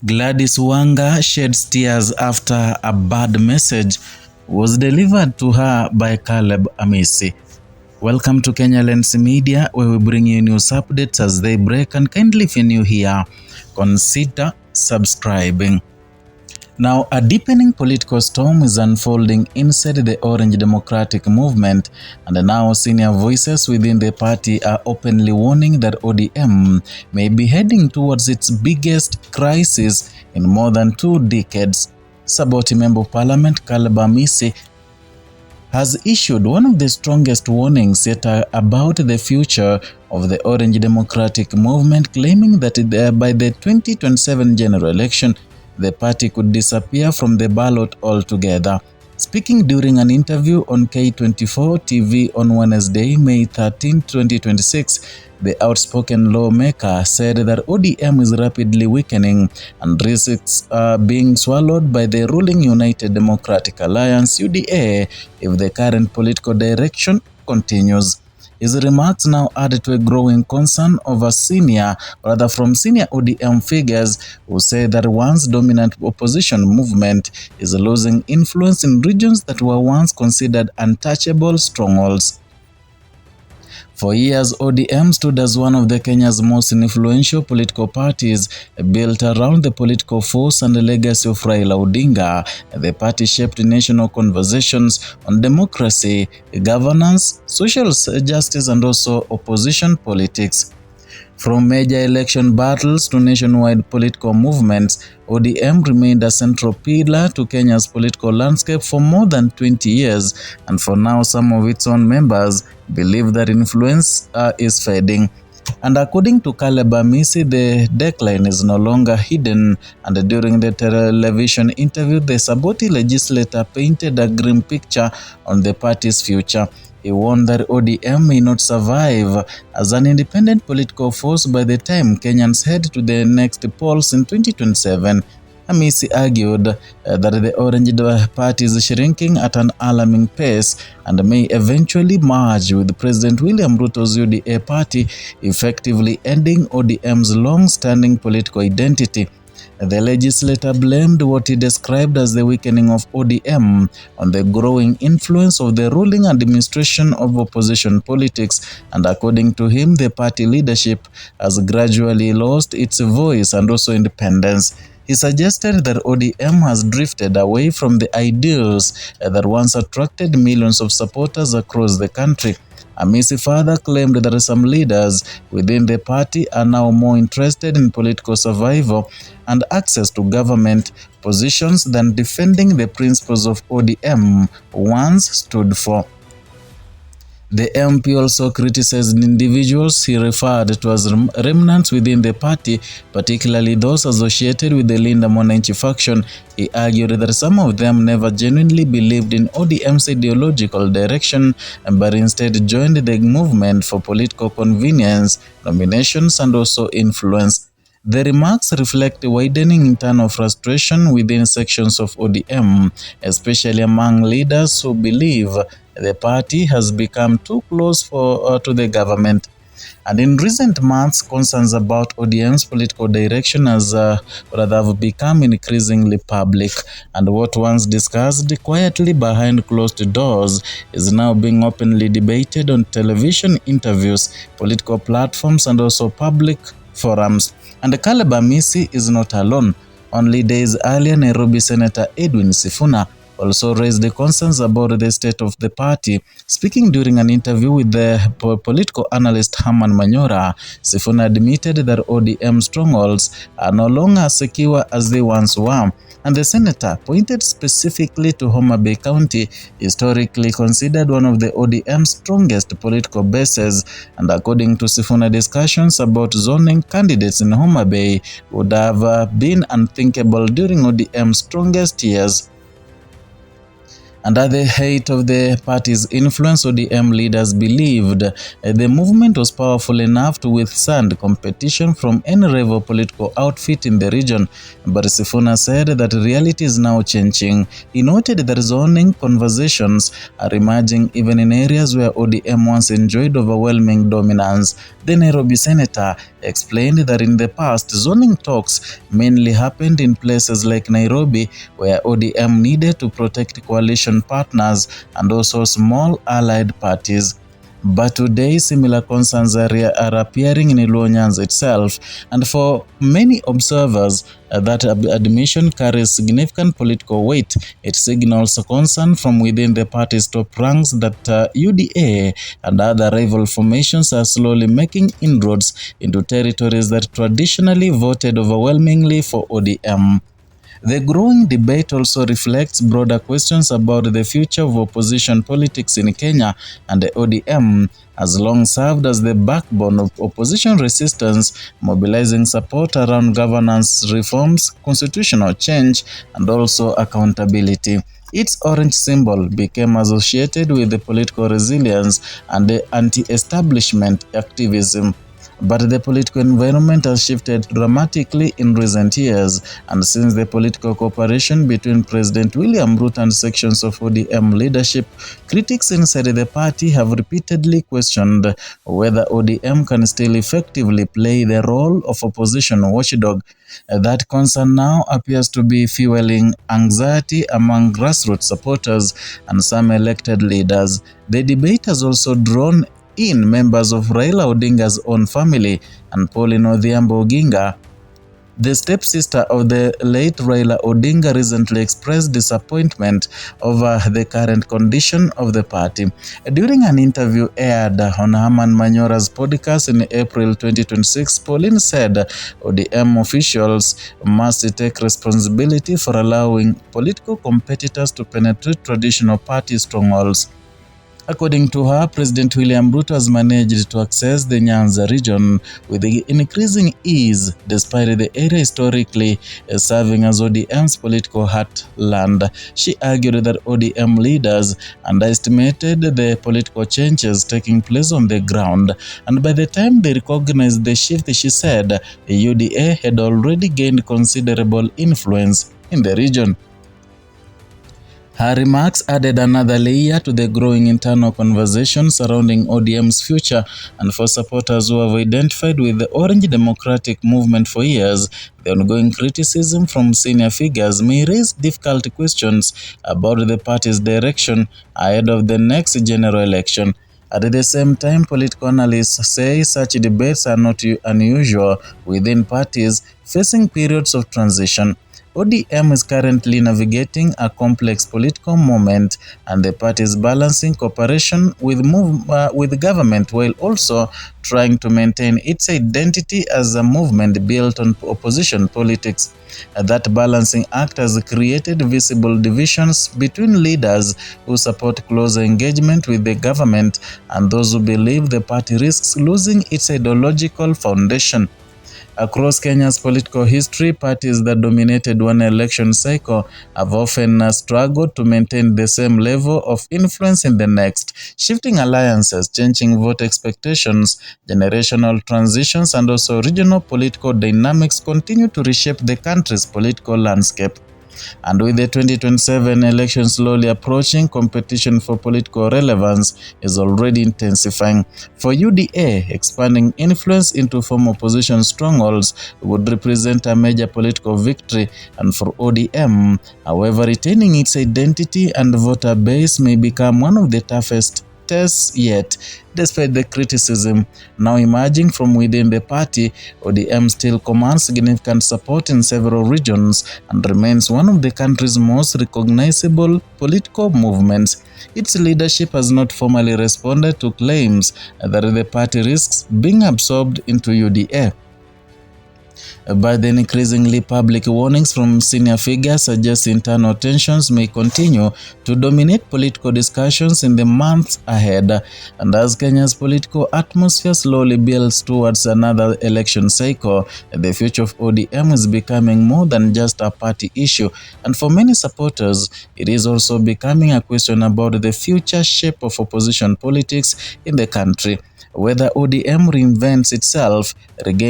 Gladys Wanga sheds tears after a bad message was delivered to her by Caleb Amisi. Welcome to Kenya Lens Media, where we bring you news updates as they break, and kindly if you're new here, consider subscribing. Now, a deepening political storm is unfolding inside the Orange Democratic Movement, and now senior voices within the party are openly warning that ODM may be heading towards its biggest crisis in more than 2 decades. Saboti Member of Parliament Caleb Amisi has issued one of the strongest warnings yet about the future of the Orange Democratic Movement, claiming that by the 2027 general election, the party could disappear from the ballot altogether. Speaking during an interview on K24 TV on Wednesday, May 13, 2026, the outspoken lawmaker said that ODM is rapidly weakening and risks being swallowed by the ruling United Democratic Alliance (UDA) if the current political direction continues. His remarks now added to a growing concern from senior ODM figures who say that once dominant opposition movement is losing influence in regions that were once considered untouchable strongholds. For years, ODM stood as one of Kenya's most influential political parties, built around the political force and the legacy of Raila Odinga. The party shaped national conversations on democracy, governance, social justice, and also opposition politics. From major election battles to nationwide political movements, ODM remained a central pillar to Kenya's political landscape for more than 20 years, and for now some of its own members believe that influence is fading. And according to Caleb Amisi, the decline is no longer hidden, and during the television interview, the Saboti legislator painted a grim picture on the party's future. He warned that ODM may not survive as an independent political force by the time Kenyans head to the next polls in 2027. Amisi argued that the Orange Party is shrinking at an alarming pace and may eventually merge with President William Ruto's UDA party, effectively ending ODM's long-standing political identity. The legislator blamed what he described as the weakening of ODM on the growing influence of the ruling administration of opposition politics, and according to him, the party leadership has gradually lost its voice and also independence. He suggested that ODM has drifted away from the ideals that once attracted millions of supporters across the country. Amisi further claimed that some leaders within the party are now more interested in political survival and access to government positions than defending the principles of ODM once stood for. The MP also criticized individuals he referred to as remnants within the party, particularly those associated with the Mwananchi faction. He argued that some of them never genuinely believed in ODM's ideological direction, but instead joined the movement for political convenience, nominations, and also influence. The remarks reflect a widening internal frustration within sections of ODM, especially among leaders who believe the party has become too close to the government. And in recent months, concerns about ODM's political direction have become increasingly public, and what once discussed quietly behind closed doors is now being openly debated on television interviews, political platforms, and also public forums. And Caleb Amisi is not alone. Only days earlier, Nairobi Senator Edwin Sifuna also raised the concerns about the state of the party. Speaking during an interview with the political analyst Herman Manyora, Sifuna admitted that ODM strongholds are no longer as secure as they once were. And the senator pointed specifically to Homa Bay County, historically considered one of the ODM's strongest political bases. And according to Sifuna, discussions about zoning candidates in Homa Bay would have been unthinkable during ODM's strongest years. Under the height of the party's influence, ODM leaders believed the movement was powerful enough to withstand competition from any rival political outfit in the region. But Sifuna said that reality is now changing. He noted that zoning conversations are emerging even in areas where ODM once enjoyed overwhelming dominance. The Nairobi senator explained that in the past, zoning talks mainly happened in places like Nairobi, where ODM needed to protect coalition partners and also small allied parties. But today, similar concerns are appearing in Luo Nyanza itself, and for many observers, that admission carries significant political weight. It signals a concern from within the party's top ranks that UDA and other rival formations are slowly making inroads into territories that traditionally voted overwhelmingly for ODM. The growing debate also reflects broader questions about the future of opposition politics in Kenya, and the ODM has long served as the backbone of opposition resistance, mobilizing support around governance reforms, constitutional change, and also accountability. Its orange symbol became associated with the political resilience and the anti-establishment activism. But the political environment has shifted dramatically in recent years, and since the political cooperation between President William Ruto and sections of ODM leadership, critics inside the party have repeatedly questioned whether ODM can still effectively play the role of opposition watchdog. That concern now appears to be fueling anxiety among grassroots supporters and some elected leaders. The debate has also drawn in members of Raila Odinga's own family and Pauline Odhiambo Oginga. The stepsister of the late Raila Odinga recently expressed disappointment over the current condition of the party. During an interview aired on Herman Manyora's podcast in April 2026, Pauline said ODM officials must take responsibility for allowing political competitors to penetrate traditional party strongholds. According to her, President William Ruto has managed to access the Nyanza region with increasing ease, despite the area historically serving as ODM's political heartland. She argued that ODM leaders underestimated the political changes taking place on the ground, and by the time they recognized the shift, she said, UDA had already gained considerable influence in the region. Her remarks added another layer to the growing internal conversation surrounding ODM's future, and for supporters who have identified with the Orange Democratic Movement for years, the ongoing criticism from senior figures may raise difficult questions about the party's direction ahead of the next general election. At the same time, political analysts say such debates are not unusual within parties facing periods of transition. ODM is currently navigating a complex political moment, and the party is balancing cooperation with government while also trying to maintain its identity as a movement built on opposition politics. That balancing act has created visible divisions between leaders who support closer engagement with the government and those who believe the party risks losing its ideological foundation. Across Kenya's political history, parties that dominated one election cycle have often struggled to maintain the same level of influence in the next. Shifting alliances, changing vote expectations, generational transitions, and also regional political dynamics continue to reshape the country's political landscape. And with the 2027 election slowly approaching, competition for political relevance is already intensifying. For UDA, expanding influence into former opposition strongholds would represent a major political victory, and for ODM, however, retaining its identity and voter base may become one of the toughest tests yet. Despite the criticism now emerging from within the party, ODM still commands significant support in several regions and remains one of the country's most recognizable political movements. Its leadership has not formally responded to claims that the party risks being absorbed into UDA. But then increasingly public warnings from senior figures suggest internal tensions may continue to dominate political discussions in the months ahead. And as Kenya's political atmosphere slowly builds towards another election cycle, the future of ODM is becoming more than just a party issue. And for many supporters, it is also becoming a question about the future shape of opposition politics in the country. Whether ODM reinvents itself, regains